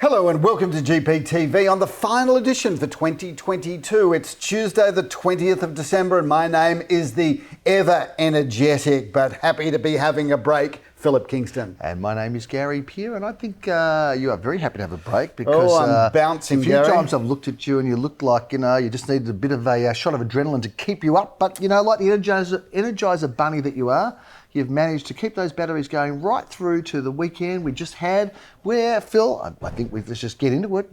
Hello and welcome to GPTV on the final edition for 2022. It's Tuesday the 20th of December and my name is the ever energetic but happy to be having a break, Philip Kingston. And my name is Gary Peer, and I think you are very happy to have a break because I'm bouncing, a few Gary. times I've looked at you and you looked like, you just needed a bit of a shot of adrenaline to keep you up. But, like the Energizer bunny that you are, you've managed to keep those batteries going right through to the weekend we just had, where, Phil, I think let's just get into it.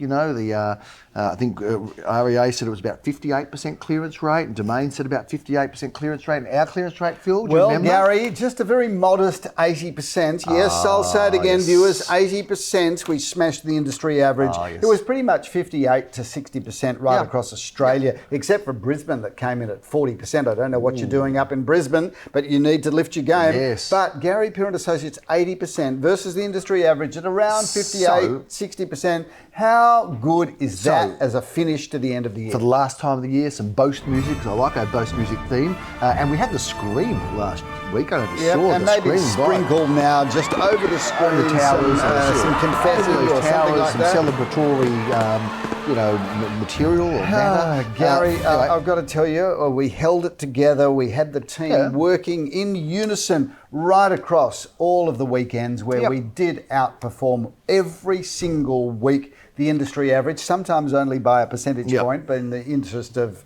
I think REA said it was about 58% clearance rate, and Domain said about 58% clearance rate. And our clearance rate, Phil, do you remember? Gary, just a very modest 80%. Yes, I'll say it again, viewers, 80%. We smashed the industry average. Yes. It was pretty much 58 to 60% right across Australia, except for Brisbane that came in at 40%. I don't know what you're doing up in Brisbane, but you need to lift your game. Yes. But Gary Peer and Associates, 80% versus the industry average at around 58, 60%. How good is that as a finish to the end of the year? For the last time of the year, some Boast music, 'cause I like our Boast music theme. And we had the Scream last week. I don't know if you saw and the maybe Scream. sprinkle now just over the screen The towers, some confetti or something like some that. celebratory, material or matter. Gary, I've got to tell you, we held it together. We had the team working in unison right across all of the weekends where we did outperform every single week the industry average, sometimes only by a percentage point, but in the interest of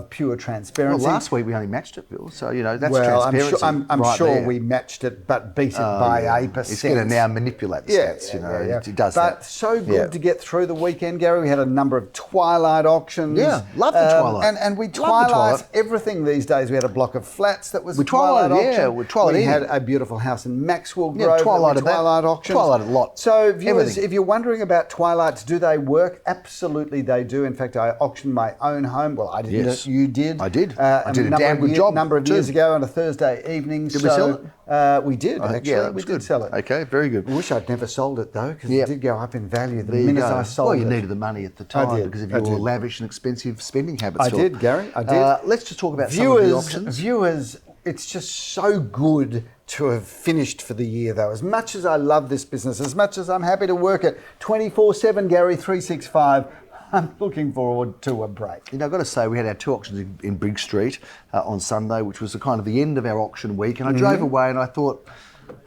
pure transparency. Well, last week we only matched it, Bill, so, that's transparency. I'm right sure there. we matched it, but beat it by a percent. It's going to now manipulate the stats, It does but that. so good to get through the weekend, Gary. We had a number of twilight auctions. Yeah, love the twilight. And we twilight everything these days. We had a block of flats that was a twilight auction. We had a beautiful house in Maxwell Grove. Twilight auctions. Twilight a lot. So viewers, if you're wondering about twilights, do they work? Absolutely they do. In fact, I auctioned my own home. Well, I didn't. Yes. You did. I did. I did a damn good job. A number of years ago on a Thursday evening. Did we sell it? We did, actually. Yeah, we did sell it. Okay, very good. I wish I'd never sold it, though, because it did go up in value the minute I sold it. Well, you needed the money at the time because of your lavish and expensive spending habits. I did, Gary. I did. Let's just talk about some of the options. Viewers, it's just so good to have finished for the year, though. As much as I love this business, as much as I'm happy to work it 24/7, Gary, 365, I'm looking forward to a break. I've got to say, we had our two auctions in Briggs Street on Sunday, which was the kind of the end of our auction week. And I drove away and I thought,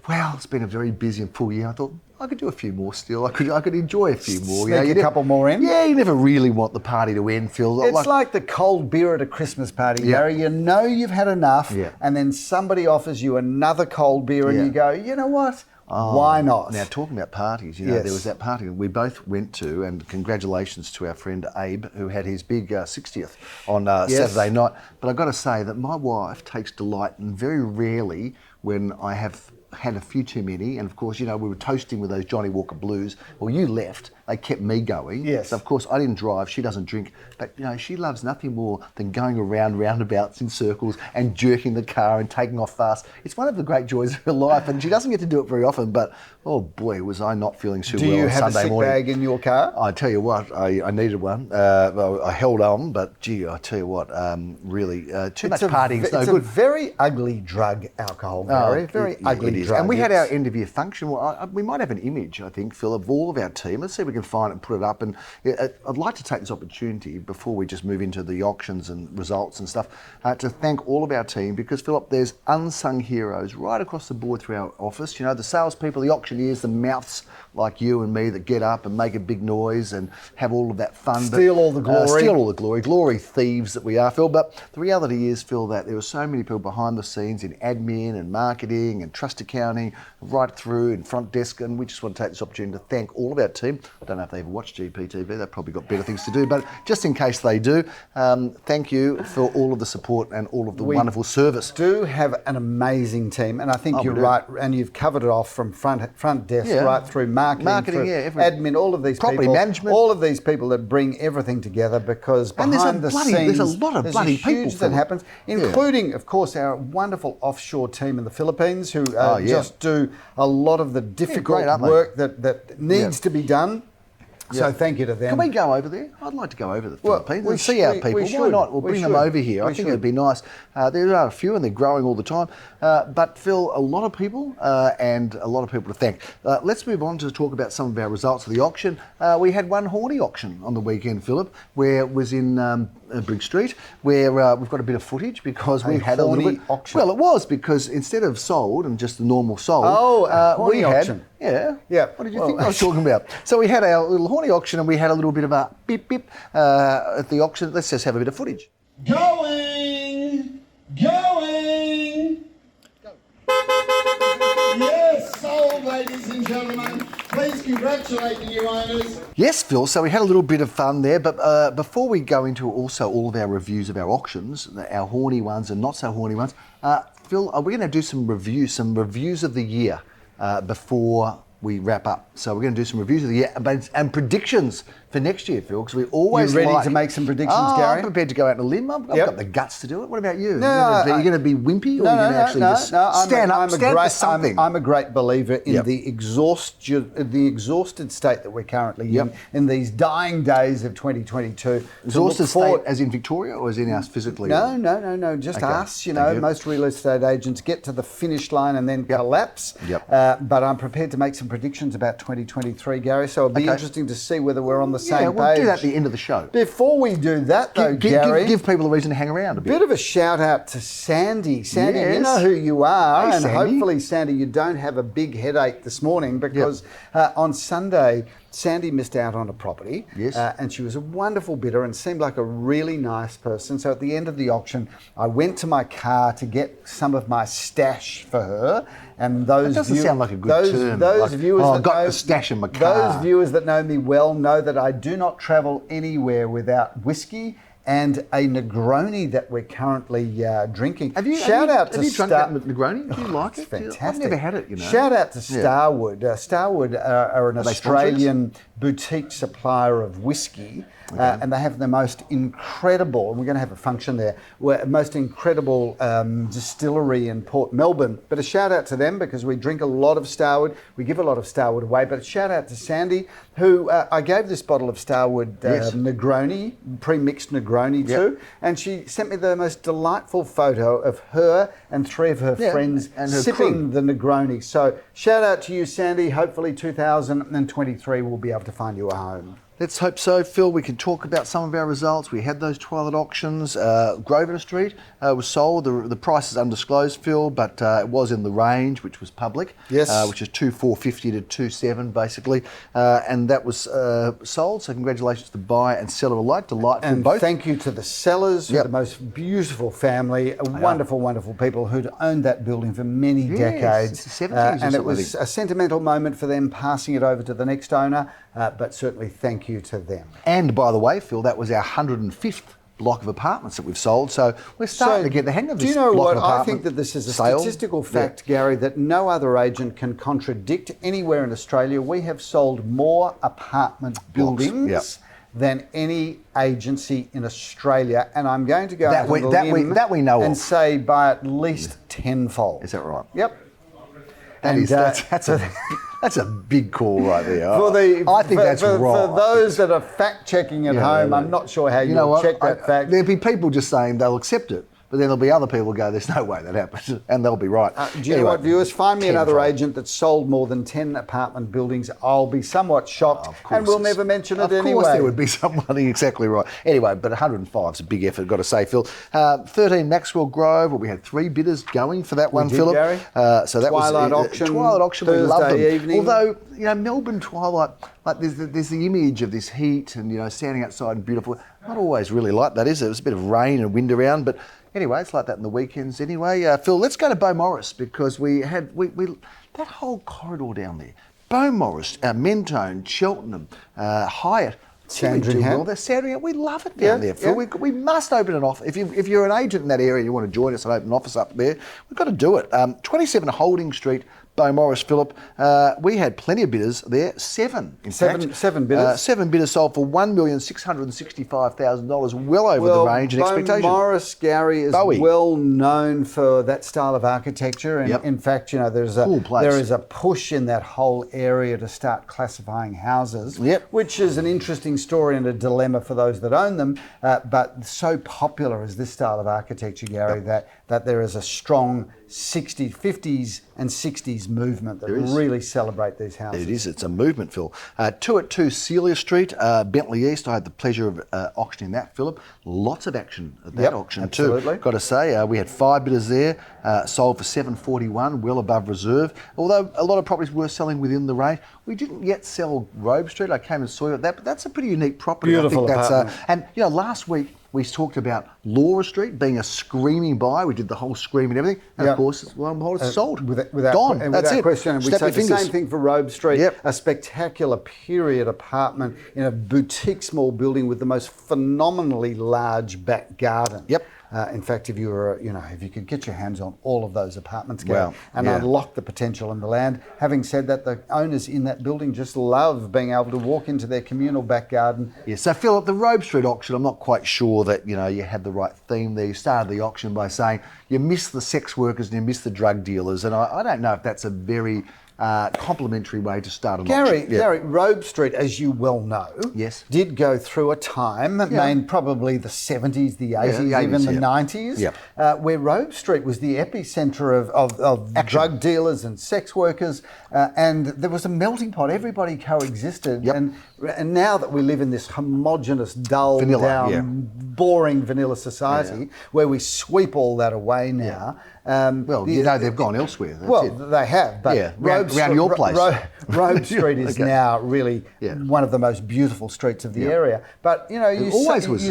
wow, it's been a very busy and full year. I thought, I could do a few more still. I could enjoy a few more. Sneak a couple more in? Yeah, you never really want the party to end, Phil. It's like the cold beer at a Christmas party, Gary. You know you've had enough, and then somebody offers you another cold beer and you go, you know what? Why not? Now, talking about parties, there was that party we both went to, and congratulations to our friend Abe, who had his big 60th on Saturday night. But I've got to say that my wife takes delight in very rarely when I have had a few too many, and of course, we were toasting with those Johnny Walker Blues. Well, you left, they kept me going. Yes. So of course, I didn't drive, she doesn't drink, but she loves nothing more than going around roundabouts in circles and jerking the car and taking off fast. It's one of the great joys of her life, and she doesn't get to do it very often, but oh boy, was I not feeling too well on Sunday morning. Do you have a sick bag in your car? I tell you what, I needed one. I held on, but gee, I tell you what, really, too much partying is no good. It's a very ugly drug, alcohol, Gary. Very ugly drug. And we had our end of year function. Well, we might have an image, I think, Phil, of all of our team. Let's see if we can find it and put it up. And I'd like to take this opportunity before we just move into the auctions and results and stuff to thank all of our team because, Philip, there's unsung heroes right across the board through our office. The salespeople, the auctioneers, the mouths like you and me that get up and make a big noise and have all of that fun. Steal all the glory. Glory thieves that we are, Phil. But the reality is, Phil, that there were so many people behind the scenes in admin and marketing and trust accounting, right through in front desk, and we just want to take this opportunity to thank all of our team. I don't know if they ever watch GPTV, they've probably got better things to do, but just in case they do, thank you for all of the support and all of the wonderful service. We do have an amazing team, and I think you're right, and you've covered it off from front desk right through marketing, admin, all of these property management, all of these people that bring everything together because behind the scenes there's a lot of bloody people that happens, including, of course, our wonderful offshore team in the Philippines who just do a lot of the difficult work that needs to be done. So thank you to them. Can we go over there? I'd like to go over the Philippines and see our people. Why should. not? We'll bring them over here. I think it'd be nice. There are a few and they're growing all the time. But Phil, a lot of people and a lot of people to thank. Let's move on to talk about some of our results of the auction. We had one horny auction on the weekend, Philip, where it was in Briggs Street, where we've got a bit of footage because we had a little bit. Auction. Well, it was because instead of sold and just the normal sold, horny we had auction. Yeah. What did you think I was talking about? So we had our little horny auction and we had a little bit of a beep beep at the auction. Let's just have a bit of footage. Going. Yes, sold, ladies and gentlemen. Please congratulate the new owners. Yes, Phil, so we had a little bit of fun there, but before we go into also all of our reviews of our auctions, our horny ones and not so horny ones, Phil, are we going to do some reviews of the year before we wrap up? So we're going to do some reviews of the year and predictions for next year, Phil, because we always You ready to make some predictions, Gary? I'm prepared to go out on a limb. I've got the guts to do it. What about you? No, are you going to be wimpy or are you going to actually just stand up for something? I'm a great believer in the exhausted state that we're currently in these dying days of 2022. Exhausted state as in Victoria or as in us physically? No, just us. Most real estate agents get to the finish line and then collapse. But I'm prepared to make some predictions about 2023, Gary, so it'll be interesting to see whether we're on the same page. We'll do that at the end of the show. Before we do that, though, Gary... Give people a reason to hang around a bit. Bit of a shout-out to Sandy. Sandy, you know who you are, and hopefully, Sandy, you don't have a big headache this morning because on Sunday... Sandy missed out on a property, and she was a wonderful bidder and seemed like a really nice person. So at the end of the auction, I went to my car to get some of my stash for her. And those that doesn't sound like a good term. Those viewers I got the stash in my car. Those viewers that know me well know that I do not travel anywhere without whiskey and a Negroni that we're currently drinking. Have you drunk that Negroni? Do you like it? Fantastic. I've never had it, Shout out to Starwood. Starwood are an Australian boutique supplier of whiskey. And they have the most incredible, and we're going to have a function there, most incredible distillery in Port Melbourne. But a shout out to them because we drink a lot of Starwood. We give a lot of Starwood away. But a shout out to Sandy, who I gave this bottle of Starwood Negroni, pre-mixed Negroni to. And she sent me the most delightful photo of her and three of her friends and sipping the Negroni. So shout out to you, Sandy. Hopefully 2023 we'll be able to find you a home. Let's hope so, Phil. We can talk about some of our results. We had those twilight auctions. Grosvenor Street was sold. The price is undisclosed, Phil, but it was in the range, which was public. Yes. Which is 2,450 to 2,700, basically. And that was sold. So congratulations to the buyer and seller alike. Delightful and both. Thank you to the sellers, the most beautiful family, wonderful, wonderful people who'd owned that building for many decades. Since the 70s and it was a sentimental moment for them passing it over to the next owner. But certainly thank you to them. And by the way, Phil, that was our 105th block of apartments that we've sold. So we're starting to get the hang of this. Do you know block what? Of apartment I think that this is a sale. statistical fact, Gary, that no other agent can contradict anywhere in Australia. We have sold more apartment buildings than any agency in Australia, and I'm going to go that we know and of. say by at least tenfold. Is that right? Yep. That's a big call right there. I think that's right. For those that are fact checking at home, I'm not sure how you'll check that fact. There'll be people just saying they'll accept it. But then there'll be other people who go, there's no way that happens. And they'll be right. Do you know what, viewers? Find me another agent that's sold more than 10 apartment buildings. I'll be somewhat shocked. And we'll never mention it anyway. Of course there would be somebody exactly right. Anyway, but 105 is a big effort, got to say, Phil. 13 Maxwell Grove. Well, we had 3 bidders going for that one, Philip. Gary. So that Twilight was auction. Twilight auction. Thursday we loved them. Evening. Although, Melbourne Twilight, like there's the image of this heat and, standing outside and beautiful. Not always really like that, is it? It was a bit of rain and wind around, but anyway, it's like that in the weekends anyway. Phil, let's go to Beaumaris because we had that whole corridor down there. Beaumaris, Mentone, Cheltenham, Hyatt. Sandringham. We love it down there, Phil. We must open an office. If you're an agent in that area and you want to join us and open an office up there, we've got to do it. 27 Holding Street, Beaumaris, Philip. We had plenty of bidders there, seven Seven bidders. 7 bidders sold for $1,665,000, well over the range and expectation. Beaumaris, Gary, is Bowie. well known for that style of architecture. And in fact, there is a push in that whole area to start classifying houses, which is an interesting story and a dilemma for those that own them. But so popular is this style of architecture, Gary, that there is a strong 50s and 60s movement that really celebrate these houses. It is. It's a movement, Phil. 2 Celia Street, Bentleigh East. I had the pleasure of auctioning that, Philip. Lots of action at that auction absolutely. too. Got to say, we had 5 bidders there, sold for $741, well above reserve. Although a lot of properties were selling within the range. We didn't yet sell Robe Street. I came and saw you at that, but that's a pretty unique property. Beautiful apartment. And last week we talked about Laura Street being a screaming buy. We did the whole scream and everything. And of course, it's sold. Gone. That's it. Question. And we say the same thing for Robe Street. A spectacular period apartment in a boutique small building with the most phenomenally large back garden. In fact, if you could get your hands on all of those apartments, Gary, unlock the potential in the land. Having said that, the owners in that building just love being able to walk into their communal back garden. Yeah. So, Phil, at the Robe Street auction, I'm not quite sure that you had the right theme there. You started the auction by saying you miss the sex workers and you miss the drug dealers, and I don't know if that's a very complimentary way to start an auction. Gary, Robe Street, as you well know, did go through a time, probably the 70s, the 80s, even the 90s, where Robe Street was the epicentre of drug dealers and sex workers, and there was a melting pot. Everybody coexisted, and now that we live in this homogenous, dull, boring vanilla society, where we sweep all that away now. They've gone elsewhere. They have, but around your place. Robe Street is now really one of the most beautiful streets of the area. But you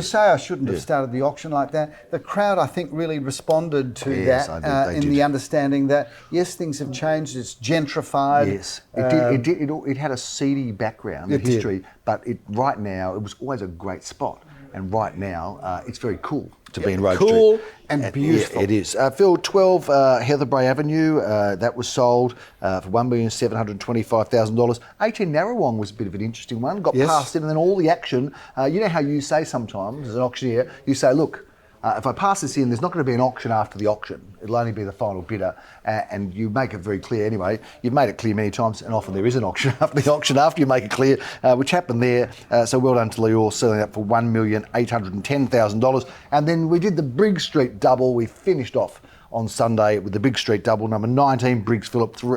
say I shouldn't have started the auction like that. The crowd, I think, really responded to that in the understanding that yes, things have changed. It's gentrified. Yes, it did. It had a seedy background, history, but right now it was always a great spot. And right now, it's very cool to be in Robe Street. Cool and beautiful. Yeah, it is. Phil, 12 Heatherbray Avenue, that was sold for $1,725,000. 18 Narrawong was a bit of an interesting one. Got passed in, and then all the action. You know how you say sometimes, as an auctioneer, you say, look, if I pass this in, there's not going to be an auction after the auction. It'll only be the final bidder. And you make it very clear anyway. You've made it clear many times, and often there is an auction after the auction after you make it clear, which happened there. So well done to Leor, selling that for $1,810,000. And then we did the Briggs Street double. We finished off on Sunday with the Briggs Street double, number 19, Briggs Philip. 2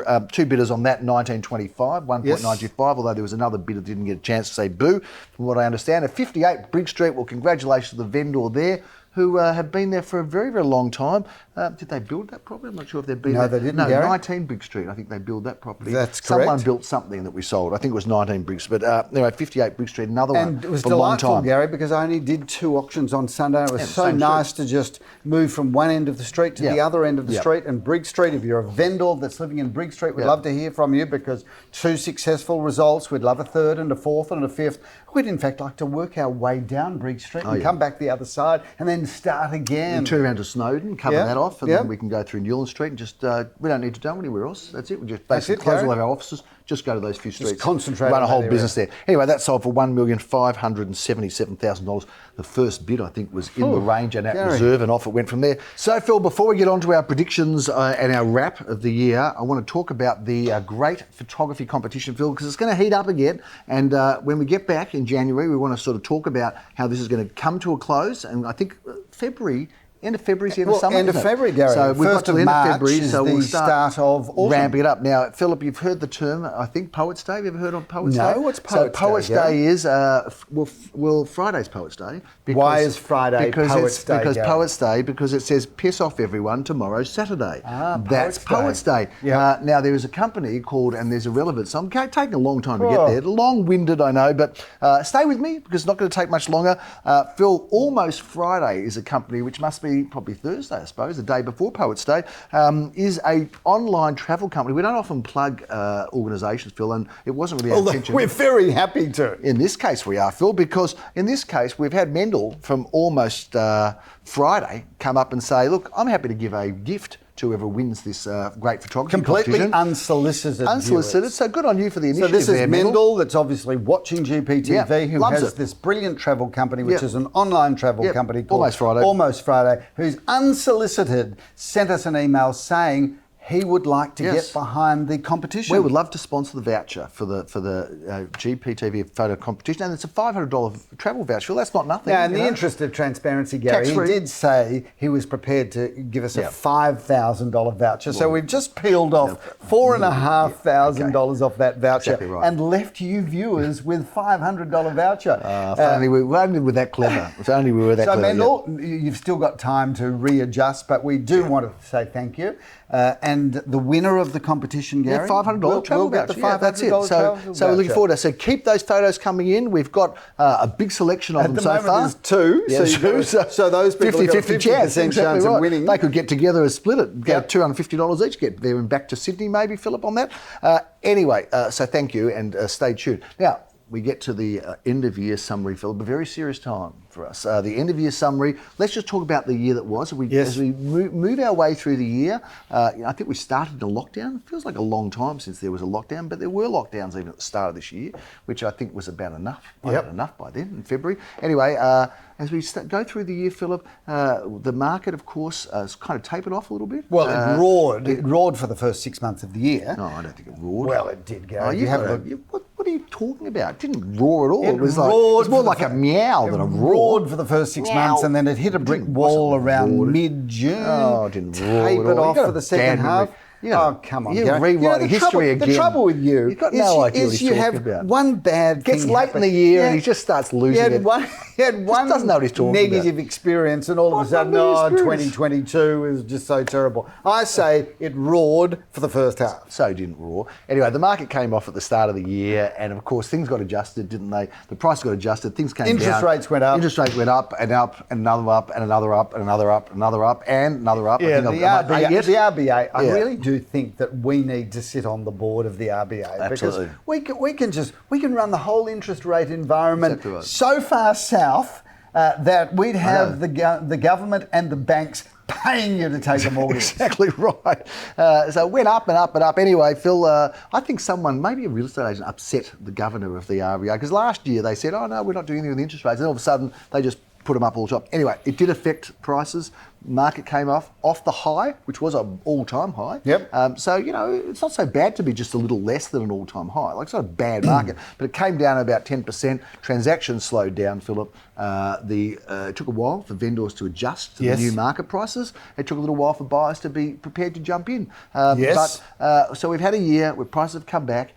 bidders on that, 1925, 1.925, although there was another bidder that didn't get a chance to say boo, from what I understand. At 58 Briggs Street, well, congratulations to the vendor there, who have been there for a very, very long time. Did they build that property? I'm not sure if they've been there. No, they didn't, No, Gary. 19 Briggs Street. I think they built that property. That's correct. Someone built something that we sold. I think it was 19 Briggs. But anyway, 58 Briggs Street, another one. And it was for a long delightful, time. Gary, because I only did 2 auctions on Sunday. It was so nice to just move from one end of the street to the other end of the street. And Briggs Street, if you're a vendor that's living in Briggs Street, we'd love to hear from you, because 2 successful results. We'd love a 3rd and a 4th and a 5th. We'd in fact like to work our way down Briggs Street and come back the other side and then start again. And turn around to Snowden, cover that off, and then we can go through Newland Street and just, we don't need to go anywhere else. That's it. We just basically close all of our offices, just go to those few streets. Just concentrate run on a whole that business there. Anyway, that sold for $1,577,000. The first bid, I think, was in the range and at reserve, and off it went from there. So, Phil, before we get on to our predictions and our wrap of the year, I want to talk about the great photography competition, Phil, because it's going to heat up again. And when we get back in January, we want to sort of talk about how this is going to come to a close. And I think February... End of February, end of summer. End of February, Gary. So we've got till end of February, so we'll start of autumn. Ramping it up. Now, Philip, you've heard the term, I think, Poets' Day. Have you ever heard of Poets' Day? No, what's Poets' Day? So Poets' Day is, Friday's Poets' Day. Because, why is Friday Poets' Day? Because Poets' Day, because it says, piss off everyone, tomorrow's Saturday. That's Poets' Day. Now, there is a company called, and there's a relevance, so I'm taking a long time to get there. Long-winded, I know, but stay with me, because it's not going to take much longer. Phil, Almost Friday is a company which must be probably Thursday, I suppose, the day before Poets' Day, is a online travel company. We don't often plug organisations, Phil, and it wasn't really our intention. We're very happy to. In this case we are, Phil, because in this case we've had Mendel from Almost Friday come up and say, look, I'm happy to give a gift to whoever wins this great photography Completely competition. unsolicited. Unsolicited. Viewers. So good on you for the initiative. So this is there, Mendel, that's obviously watching GPTV, who loves has it. this brilliant travel company, which is an online travel company called Almost Friday, who's unsolicited sent us an email saying he would like to get behind the competition. We would love to sponsor the voucher for the GPTV photo competition, and it's a $500 travel voucher. Well, that's not nothing. Now, in the interest of transparency, Gary, he did say he was prepared to give us a $5,000 voucher. So we've just peeled off $4,500 off that voucher and left you viewers with $500 voucher. If only we were that clever. If only we were that clever. So, Mendel, you've still got time to readjust, but we do want to say thank you. And the winner of the competition, Gary, $500 travel voucher. Get the $500 that's it. So we're looking forward to it. So keep those photos coming in. We've got a big selection of them so far. There's two. So those people 50-50 chance of winning. They could get together and split it, get $250 each, get there and back to Sydney maybe, Philip, on that. Anyway, so thank you and stay tuned. Now, we get to the end of year summary, Philip, a very serious time for us. The end of year summary, let's just talk about the year that was. As we move our way through the year, I think we started a lockdown. It feels like a long time since there was a lockdown, but there were lockdowns even at the start of this year, which I think was about enough. Enough by then, in February. Anyway, as we go through the year, Philip, the market, of course, has kind of tapered off a little bit. Well, it roared. It roared for the first 6 months of the year. No, I don't think it roared. Well, it did, Gary. Oh, you have a look. What are you talking about? It didn't roar at all. It was more like a meow than a roar. It roared for the first 6 months, and then it hit a brick wall around mid-June. Oh, it didn't roar tapered at all. off for the second half. Oh, come on, You're rewriting history again. The trouble with you You've got no idea what is he's you talking have about. one bad thing Gets late in the year and he just starts losing it. He had one doesn't know what he's talking negative experience, and all of a sudden, 2022 is just so terrible. I say it roared for the first half. So it didn't roar. Anyway, the market came off at the start of the year, and of course things got adjusted, didn't they? The price got adjusted, things came down. Interest rates went up. Interest rates went up and up and another up and another up and another up and another up and another up. Yeah, the RBA, I really do think that we need to sit on the board of the RBA. Absolutely. Because we can run the whole interest rate environment so far south that we'd have the government and the banks paying you to take a mortgage. Exactly right. So it went up and up and up. Anyway, Phil, I think someone, maybe a real estate agent, upset the governor of the RBA because last year they said, oh no, we're not doing anything with interest rates. And all of a sudden they just put them up all the time. Anyway, it did affect prices. Market came off the high, which was an all-time high. Yep. So, it's not so bad to be just a little less than an all-time high. Like, it's not a bad market, but it came down about 10%. Transactions slowed down, Philip. It took a while for vendors to adjust to the new market prices. It took a little while for buyers to be prepared to jump in. So we've had a year where prices have come back.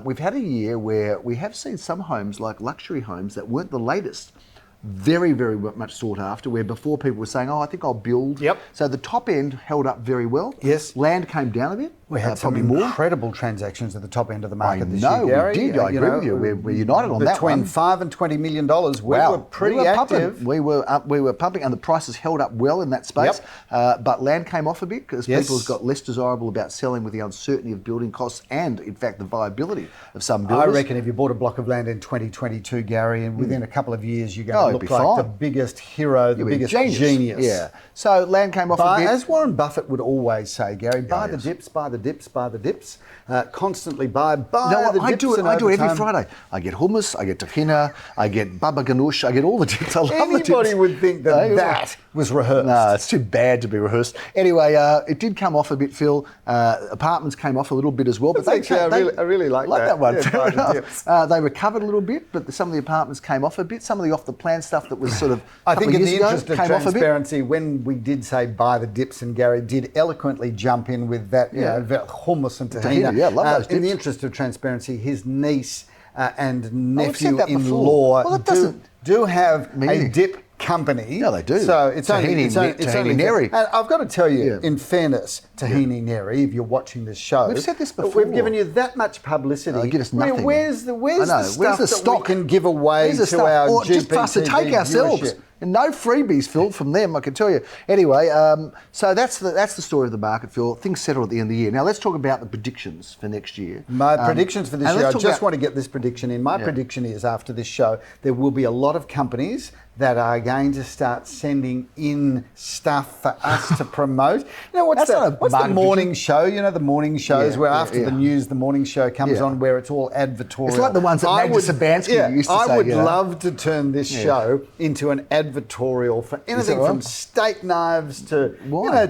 We've had a year where we have seen some homes, like luxury homes, that weren't the latest, very, very much sought after, where before people were saying, oh, I think I'll build. Yep. So the top end held up very well. Yes. Land came down a bit. We had some incredible transactions at the top end of the market this year, Gary. We did. I agree with you. We're united on that one. Between $5 and $20 million, we were pretty active. We were pumping, and the prices held up well in that space. Yep. But land came off a bit because people got less desirable about selling with the uncertainty of building costs and, in fact, the viability of some builders. I reckon if you bought a block of land in 2022, Gary, and within a couple of years you're going to look like the biggest hero, the biggest genius. Yeah. So land came off a bit. As Warren Buffett would always say, Gary, buy the dips, buy the dips, buy the dips. Constantly buy the dips. I do it every Friday. I get hummus, I get tahina, I get baba ganoush, I get all the dips. I love the dips. Anybody would think that was rehearsed. No, it's too bad to be rehearsed. Anyway, it did come off a bit, Phil. Apartments came off a little bit as well. But I really like that one. Yeah, Fair enough. They recovered a little bit, but some of the apartments came off a bit. Some of the off-the-plan stuff that was sort of I think in the interest of transparency, when we did say buy the dips, and Gary did eloquently jump in with that, hummus and tahina. Yeah, love those dips. In the interest of transparency, his niece and nephew-in-law do have a dip company. Yeah, they do. So it's Tahini Neri. And I've got to tell you, in fairness, Tahini Neri, if you're watching this show, we've said this before. We've given you that much publicity. Give us nothing. Where's the stuff that we can give away to our GPTV just for us to take ourselves? Viewership? And no freebies, Phil, from them, I can tell you. Anyway, so that's the story of the market, Phil. Things settle at the end of the year. Now, let's talk about the predictions for next year. My predictions for this year, I just want to get this prediction in. My prediction is, after this show, there will be a lot of companies that are going to start sending in stuff for us to promote. You know, what's the morning show? You know, the morning shows where after the news, the morning show comes on where it's all advertorial. It's like the ones that Magda Sabansky used to say. I would love to turn this show into an advertorial for anything from steak knives to,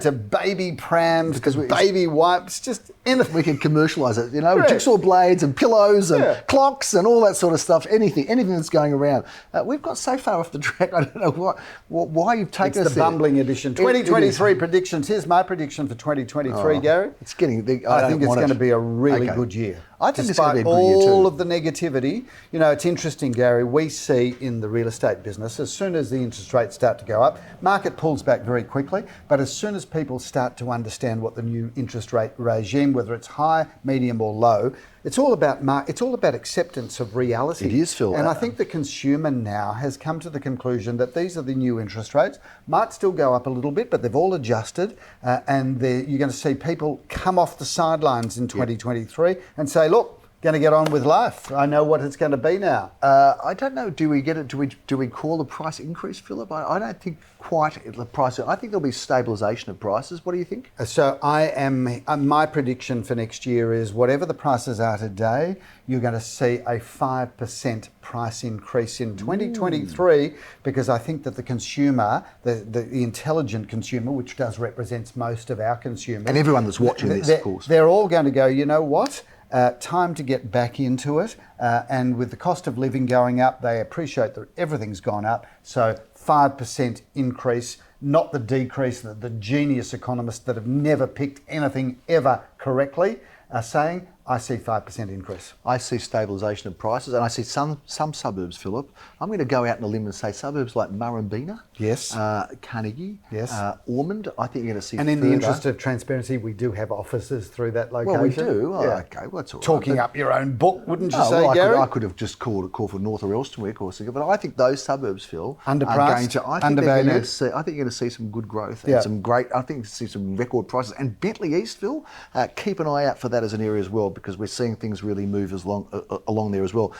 to baby prams, to baby wipes, just anything. We can commercialise it, jigsaw blades and pillows and clocks and all that sort of stuff, anything that's going around. We've got so far off the track, I don't know why you've taken us It's the bumbling edition. 2023 predictions. Here's my prediction for 2023, Gary. It's getting... I think it's going to be a really good year. I think it's going to be a good year too. Despite all of the negativity, it's interesting, Gary, we see in the real estate business, as soon as the interest rates start to go up, market pulls back very quickly, but as soon as people start to understand what the new interest rate regime, whether it's high, medium or low, it's all about acceptance of reality. It is, Phil. And I think the consumer now has come to the conclusion that these are the new interest rates. Might still go up a little bit, but they've all adjusted. And you're going to see people come off the sidelines in 2023 and say, look, going to get on with life. I know what it's going to be now. I don't know. Do we get it? Do we call the price increase, Philip? I don't think quite the price. I think there'll be stabilisation of prices. What do you think? So my prediction for next year is whatever the prices are today, you're going to see a 5% price increase in 2023 because I think that the consumer, the intelligent consumer, which does represents most of our consumers. And everyone that's watching this, of course. They're all going to go, you know what? Time to get back into it. And with the cost of living going up, they appreciate that everything's gone up. So 5% increase, not the decrease that the genius economists that have never picked anything ever correctly are saying. I see 5% increase. I see stabilisation of prices, and I see some suburbs, Philip. I'm going to go out on a limb and say suburbs like Murrumbeena, Carnegie, Ormond. I think you're going to see. And in the interest of transparency, we do have offices through that location. Well, we do. Oh, okay, well, that's all right. Talking up your own book, wouldn't you say, Gary? I could have just called for North or Elstonwick or something, but I think those suburbs, Phil, underpriced, undervalued. I think you're going to see some good growth and some great. I think you're going to see some record prices. And Bentleigh East, Phil, keep an eye out for that as an area as well, because we're seeing things really move along there as well.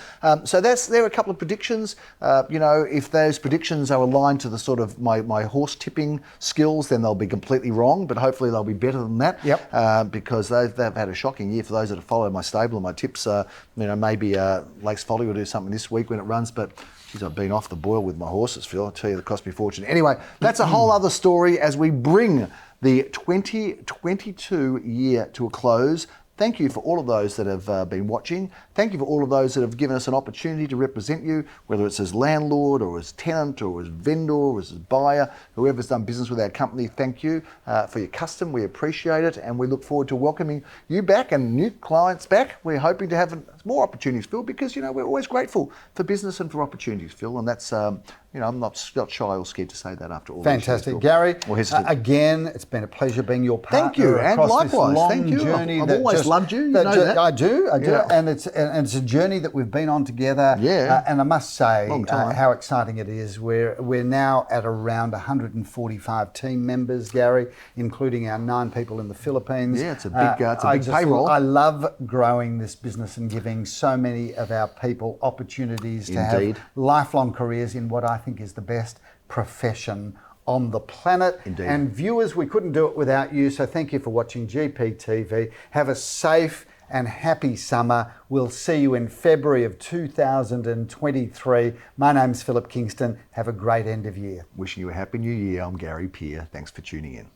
So there are a couple of predictions. If those predictions are aligned to the sort of my horse tipping skills, then they'll be completely wrong, but hopefully they'll be better than that. Yep. Because they've had a shocking year. For those that have followed my stable and my tips, maybe Lakes Folly will do something this week when it runs, but geez, I've been off the boil with my horses, Phil. I'll tell you, it cost me a fortune. Anyway, that's a whole other story as we bring the 2022 year to a close. Thank you for all of those that have been watching. Thank you for all of those that have given us an opportunity to represent you, whether it's as landlord or as tenant or as vendor or as buyer, whoever's done business with our company. Thank you for your custom. We appreciate it, and we look forward to welcoming you back and new clients back. We're hoping to have more opportunities, Phil, because we're always grateful for business and for opportunities, Phil, and that's I'm not shy or scared to say that after all. Fantastic, Gary. Again, it's been a pleasure being your partner. Thank you, and likewise. Thank you. Journey I've always loved you. You know that. I do, and it's a journey that we've been on together. Yeah. And I must say how exciting it is. We're now at around 145 team members, Gary, including our 9 people in the Philippines. Yeah, it's a big payroll. I love growing this business and giving so many of our people opportunities to have lifelong careers in what I think is the best profession on the planet. Indeed. And viewers, we couldn't do it without you, so thank you for watching GPTV. Have a safe and happy summer. We'll see you in February of 2023. My name's Philip Kingston. Have a great end of year. Wishing you a happy new year. I'm Gary Peer. Thanks for tuning in.